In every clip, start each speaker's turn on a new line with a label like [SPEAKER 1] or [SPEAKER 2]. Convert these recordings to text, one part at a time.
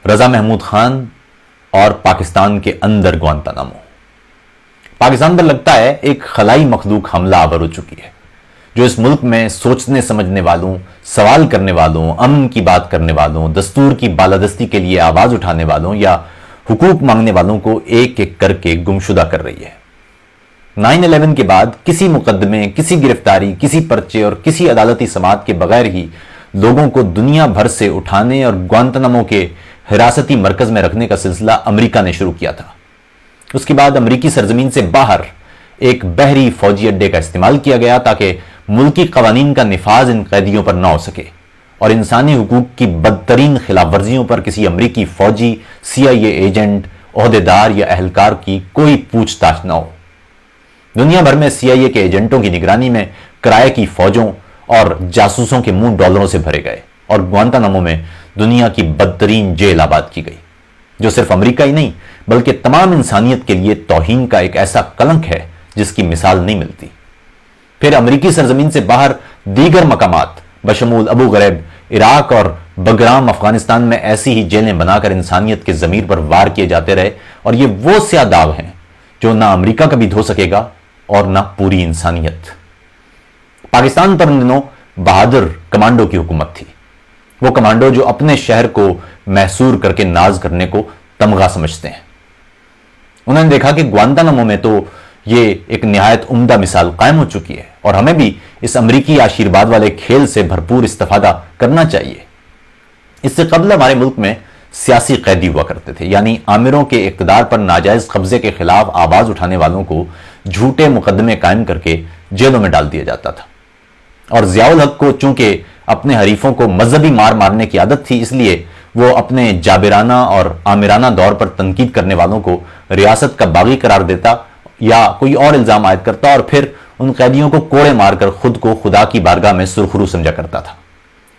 [SPEAKER 1] رضا محمود خان اور پاکستان کے اندر گوانتانامو۔ پاکستان پر لگتا ہے ایک خلائی مخلوق حملہ آور ہو چکی ہے، جو اس ملک میں سوچنے سمجھنے والوں، سوال کرنے والوں، امن کی بات کرنے والوں، دستور کی بالادستی کے لیے آواز اٹھانے والوں یا حقوق مانگنے والوں کو ایک ایک کر کے گمشدہ کر رہی ہے۔ 9/11 کے بعد کسی مقدمے، کسی گرفتاری، کسی پرچے اور کسی عدالتی سماعت کے بغیر ہی لوگوں کو دنیا بھر سے اٹھانے اور گوانتانامو کے حراستی مرکز میں رکھنے کا سلسلہ امریکہ نے شروع کیا تھا۔ اس کے بعد امریکی سرزمین سے باہر ایک بحری فوجی اڈے کا استعمال کیا گیا تاکہ ملکی قوانین کا نفاذ ان قیدیوں پر نہ ہو سکے اور انسانی حقوق کی بدترین خلاف ورزیوں پر کسی امریکی فوجی، CIA ایجنٹ، عہدیدار یا اہلکار کی کوئی پوچھ تاچھ نہ ہو۔ دنیا بھر میں CIA کے ایجنٹوں کی نگرانی میں کرائے کی فوجوں اور جاسوسوں کے منہ ڈالروں سے بھرے گئے اور گوانتانامو میں دنیا کی بدترین جیل آباد کی گئی، جو صرف امریکہ ہی نہیں بلکہ تمام انسانیت کے لیے توہین کا ایک ایسا کلنک ہے جس کی مثال نہیں ملتی۔ پھر امریکی سرزمین سے باہر دیگر مقامات بشمول ابو غریب عراق اور بگرام افغانستان میں ایسی ہی جیلیں بنا کر انسانیت کے ضمیر پر وار کیے جاتے رہے، اور یہ وہ سیاہ داغ ہیں جو نہ امریکہ کبھی دھو سکے گا اور نہ پوری انسانیت۔ پاکستان پر ان دنوں بہادر کمانڈو کی حکومت تھی، وہ کمانڈو جو اپنے شہر کو محصور کر کے ناز کرنے کو تمغہ سمجھتے ہیں۔ انہوں نے دیکھا کہ گوانتانامو میں تو یہ ایک نہایت عمدہ مثال قائم ہو چکی ہے اور ہمیں بھی اس امریکی آشیرواد والے کھیل سے بھرپور استفادہ کرنا چاہیے۔ اس سے قبل ہمارے ملک میں سیاسی قیدی ہوا کرتے تھے، یعنی آمروں کے اقتدار پر ناجائز قبضے کے خلاف آواز اٹھانے والوں کو جھوٹے مقدمے قائم کر کے جیلوں میں ڈال دیا جاتا تھا، اور ضیاء الحق کو چونکہ اپنے حریفوں کو مذہبی مار مارنے کی عادت تھی، اس لیے وہ اپنے جابرانہ اور آمرانہ دور پر تنقید کرنے والوں کو ریاست کا باغی قرار دیتا یا کوئی اور الزام عائد کرتا اور پھر ان قیدیوں کو کوڑے مار کر خود کو خدا کی بارگاہ میں سرخرو سمجھا کرتا تھا۔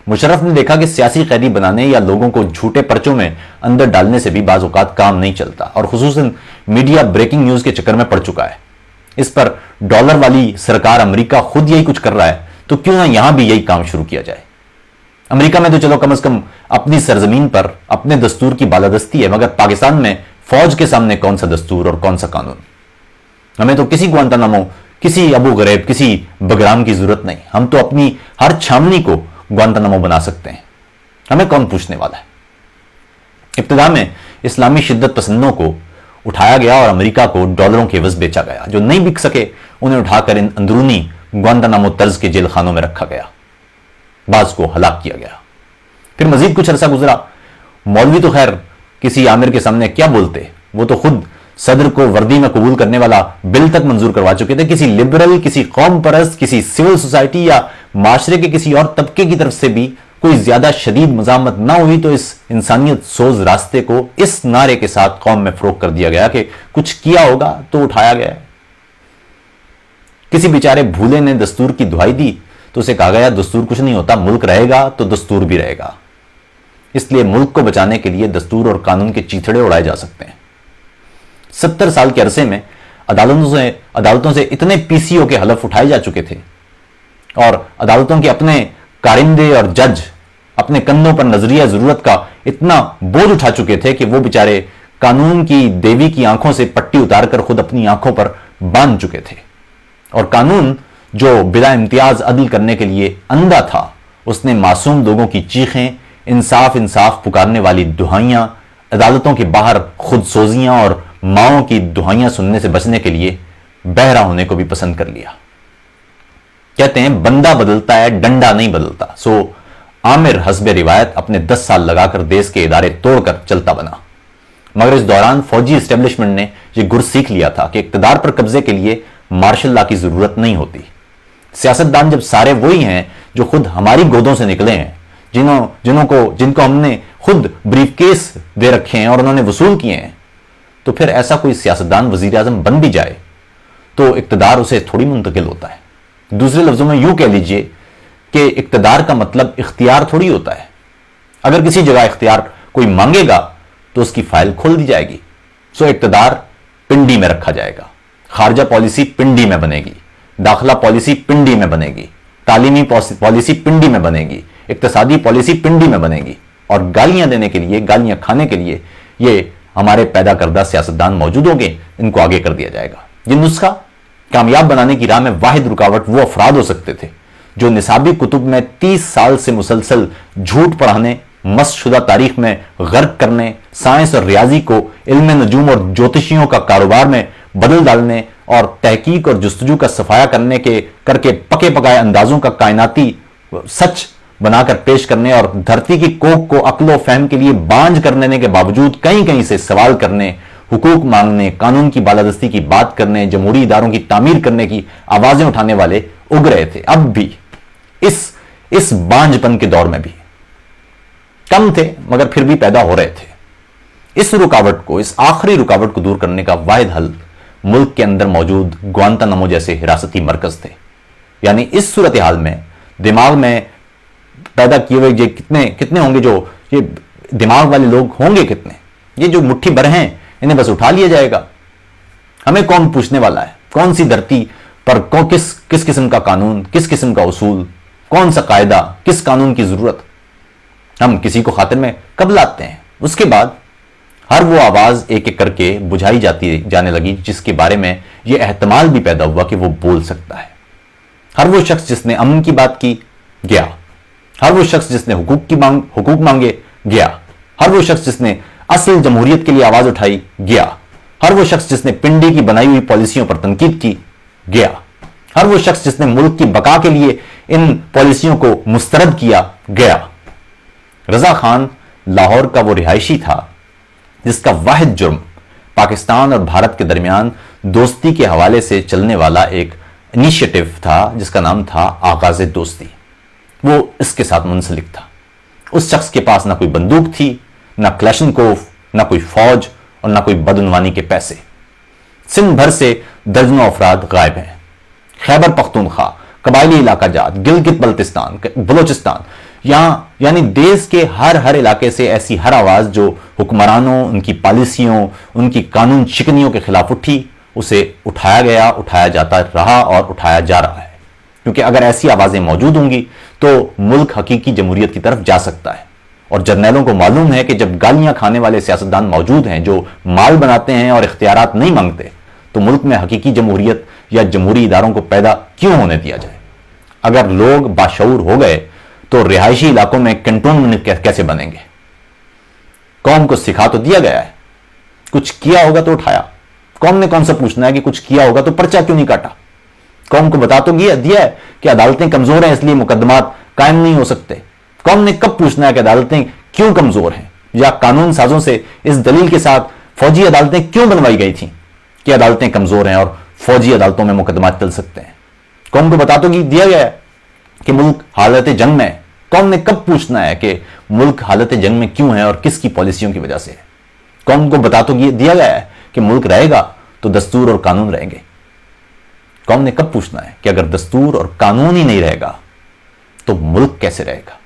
[SPEAKER 1] مشرف نے دیکھا کہ سیاسی قیدی بنانے یا لوگوں کو جھوٹے پرچوں میں اندر ڈالنے سے بھی بعض اوقات کام نہیں چلتا، اور خصوصاً میڈیا بریکنگ نیوز کے چکر میں پڑ چکا ہے۔ اس پر ڈالر والی سرکار امریکہ خود یہی کچھ کر رہا ہے، تو کیوں نہ یہاں بھی یہی کام شروع کیا جائے۔ امریکہ میں تو چلو کم از کم اپنی سرزمین پر اپنے دستور کی بالادستی ہے، مگر پاکستان میں فوج کے سامنے کون سا دستور اور کون سا قانون؟ ہمیں تو کسی گوانتانامو، کسی ابو غریب، کسی بگرام کی ضرورت نہیں۔ ہم تو اپنی ہر چھامنی کو گوانتانامو بنا سکتے ہیں، ہمیں کون پوچھنے والا ہے؟ ابتدا میں اسلامی شدت پسندوں کو اٹھایا گیا اور امریکہ کو ڈالروں کے عوض بیچا گیا، جو نہیں بک سکے انہیں اٹھا کر ان اندرونی گوانتانامو طرز کے جیل خانوں میں رکھا گیا، بعض کو ہلاک کیا گیا۔ پھر مزید کچھ عرصہ گزرا، مولوی تو خیر کسی عامر کے سامنے کیا بولتے، وہ تو خود صدر کو وردی میں قبول کرنے والا بل تک منظور کروا چکے تھے۔ کسی لبرل، کسی قوم پرست، کسی سول سوسائٹی یا معاشرے کے کسی اور طبقے کی طرف سے بھی کوئی زیادہ شدید مزاحمت نہ ہوئی تو اس انسانیت سوز راستے کو اس نعرے کے ساتھ قوم میں فروغ کر دیا گیا کہ کچھ کیا ہوگا تو اٹھایا گیا ہے۔ کسی بیچارے بھولے نے دستور کی دہائی دی تو اسے کہا گیا دستور کچھ نہیں ہوتا، ملک رہے گا تو دستور بھی رہے گا۔ اس لیے ملک کو بچانے کے لیے دستور اور قانون کے چیتھڑے اڑائے جا سکتے ہیں۔ 70 سال کے عرصے میں عدالتوں سے اتنے PCO کے حلف اٹھائے جا چکے تھے، اور عدالتوں کے اپنے کارندے اور جج اپنے کندھوں پر نظریہ ضرورت کا اتنا بوجھ اٹھا چکے تھے کہ وہ بیچارے قانون کی دیوی کی آنکھوں سے پٹی اتار کر خود اپنی آنکھوں پر باندھ چکے تھے، اور قانون جو بلا امتیاز عدل کرنے کے لیے اندھا تھا، اس نے معصوم لوگوں کی چیخیں، انصاف انصاف پکارنے والی دہائیاں، عدالتوں کے باہر خود سوزیاں اور ماؤں کی دہائیاں سننے سے بچنے کے لیے بہرا ہونے کو بھی پسند کر لیا۔ کہتے ہیں بندہ بدلتا ہے، ڈنڈا نہیں بدلتا۔ سو عامر حسب روایت اپنے 10 سال لگا کر دیس کے ادارے توڑ کر چلتا بنا، مگر اس دوران فوجی اسٹیبلشمنٹ نے یہ گر سیکھ لیا تھا کہ اقتدار پر قبضے کے لیے مارشل لا کی ضرورت نہیں ہوتی۔ سیاستدان جب سارے وہی ہیں جو خود ہماری گودوں سے نکلے ہیں، جن کو ہم نے خود بریف کیس دے رکھے ہیں اور انہوں نے وصول کیے ہیں، تو پھر ایسا کوئی سیاستدان وزیر اعظم بن بھی جائے تو اقتدار اسے تھوڑی منتقل ہوتا ہے۔ دوسرے لفظوں میں یوں کہہ لیجئے کہ اقتدار کا مطلب اختیار تھوڑی ہوتا ہے۔ اگر کسی جگہ اختیار کوئی مانگے گا تو اس کی فائل کھول دی جائے گی۔ سو اقتدار پنڈی میں رکھا جائے گا، خارجہ پالیسی پنڈی میں بنے گی، داخلہ پالیسی پنڈی میں بنے گی، تعلیمی پالیسی پنڈی میں بنے گی، اقتصادی پالیسی پنڈی میں بنے گی۔ اور گالیاں دینے کے لیے، گالیاں کھانے کے لیے یہ ہمارے پیدا کردہ سیاستدان موجود ہوں گے، ان کو آگے کر دیا جائے گا۔ یہ نسخہ کامیاب بنانے کی راہ میں واحد رکاوٹ وہ افراد ہو سکتے تھے جو نصابی کتب میں 30 سال سے مسلسل جھوٹ پڑھانے، مست شدہ تاریخ میں غرق کرنے، سائنس اور ریاضی کو علم نجوم اور جوتشیوں کا کاروبار میں بدل ڈالنے اور تحقیق اور جستجو کا صفایا کر کے پکے پکائے اندازوں کا کائناتی سچ بنا کر پیش کرنے اور دھرتی کی کوکھ کو عقل و فہم کے لیے بانجھ کر دینے کے باوجود کہیں کہیں سے سوال کرنے، حقوق مانگنے، قانون کی بالادستی کی بات کرنے، جمہوری اداروں کی تعمیر کرنے کی آوازیں اٹھانے والے اگ رہے تھے۔ اب بھی اس بانجھ پن کے دور میں بھی کم تھے، مگر پھر بھی پیدا ہو رہے تھے۔ اس رکاوٹ کو، اس آخری رکاوٹ کو دور کرنے کا واحد حل ملک کے اندر موجود گوانتانامو جیسے حراستی مرکز تھے۔ یعنی اس صورتحال میں دماغ میں پیدا کیے ہوئے یہ کتنے ہوں گے، جو یہ دماغ والے لوگ ہوں گے کتنے، یہ جو مٹھی بھر ہیں انہیں بس اٹھا لیا جائے گا۔ ہمیں کون پوچھنے والا ہے؟ کون سی دھرتی پر کس قسم کا قانون، کس قسم کا اصول، کون سا قاعدہ، کس قانون کی ضرورت ہم کسی کو خاطر میں کب لاتے ہیں؟ اس کے بعد ہر وہ آواز ایک ایک کر کے بجھائی جانے لگی جس کے بارے میں یہ احتمال بھی پیدا ہوا کہ وہ بول سکتا ہے۔ ہر وہ شخص جس نے امن کی بات کی گیا، ہر وہ شخص جس نے حقوق مانگے گیا، ہر وہ شخص جس نے اصل جمہوریت کے لیے آواز اٹھائی گیا، ہر وہ شخص جس نے پنڈی کی بنائی ہوئی پالیسیوں پر تنقید کی گیا، ہر وہ شخص جس نے ملک کی بقا کے لیے ان پالیسیوں کو مسترد کیا گیا۔ رضا خان لاہور کا وہ رہائشی تھا جس کا واحد جرم پاکستان اور بھارت کے درمیان دوستی کے حوالے سے چلنے والا ایک انیشیٹو تھا جس کا نام تھا آغاز دوستی۔ وہ اس کے ساتھ منسلک تھا۔ اس شخص کے پاس نہ کوئی بندوق تھی، نہ کلاشنکوف، نہ کوئی فوج اور نہ کوئی بدعنوانی کے پیسے۔ سندھ بھر سے درجنوں افراد غائب ہیں۔ خیبر پختونخوا، قبائلی علاقہ جات، گلگت بلتستان، بلوچستان، یعنی دیش کے ہر علاقے سے ایسی ہر آواز جو حکمرانوں، ان کی پالیسیوں، ان کی قانون شکنیوں کے خلاف اٹھی، اسے اٹھایا گیا، اٹھایا جاتا رہا اور اٹھایا جا رہا ہے۔ کیونکہ اگر ایسی آوازیں موجود ہوں گی تو ملک حقیقی جمہوریت کی طرف جا سکتا ہے۔ اور جرنیلوں کو معلوم ہے کہ جب گالیاں کھانے والے سیاستدان موجود ہیں جو مال بناتے ہیں اور اختیارات نہیں مانگتے، تو ملک میں حقیقی جمہوریت یا جمہوری اداروں کو پیدا کیوں ہونے دیا جائے؟ اگر لوگ باشعور ہو گئے تو رہائشی علاقوں میں کنٹونمنٹ کیسے بنیں گے؟ قوم کو سکھا تو دیا گیا ہے، کچھ کیا ہوگا تو اٹھایا۔ قوم نے کون سا پوچھنا ہے کہ کچھ کیا ہوگا تو پرچہ کیوں نہیں کاٹا؟ قوم کو بتا تو دیا ہے کہ عدالتیں کمزور ہیں اس لیے مقدمات قائم نہیں ہو سکتے۔ قوم نے کب پوچھنا ہے کہ عدالتیں کیوں کمزور ہیں، یا قانون سازوں سے اس دلیل کے ساتھ فوجی عدالتیں کیوں بنوائی گئی تھیں کہ عدالتیں کمزور ہیں اور فوجی عدالتوں میں مقدمات چل سکتے ہیں؟ قوم کو بتا تو دیا گیا ہے کہ ملک حالت جنگ میں ہے۔ قوم نے کب پوچھنا ہے کہ ملک حالت جنگ میں کیوں ہے اور کس کی پالیسیوں کی وجہ سے ہے؟ قوم کو بتا تو دیا گیا ہے کہ ملک رہے گا تو دستور اور قانون رہیں گے۔ قوم نے کب پوچھنا ہے کہ اگر دستور اور قانون ہی نہیں رہے گا تو ملک کیسے رہے گا؟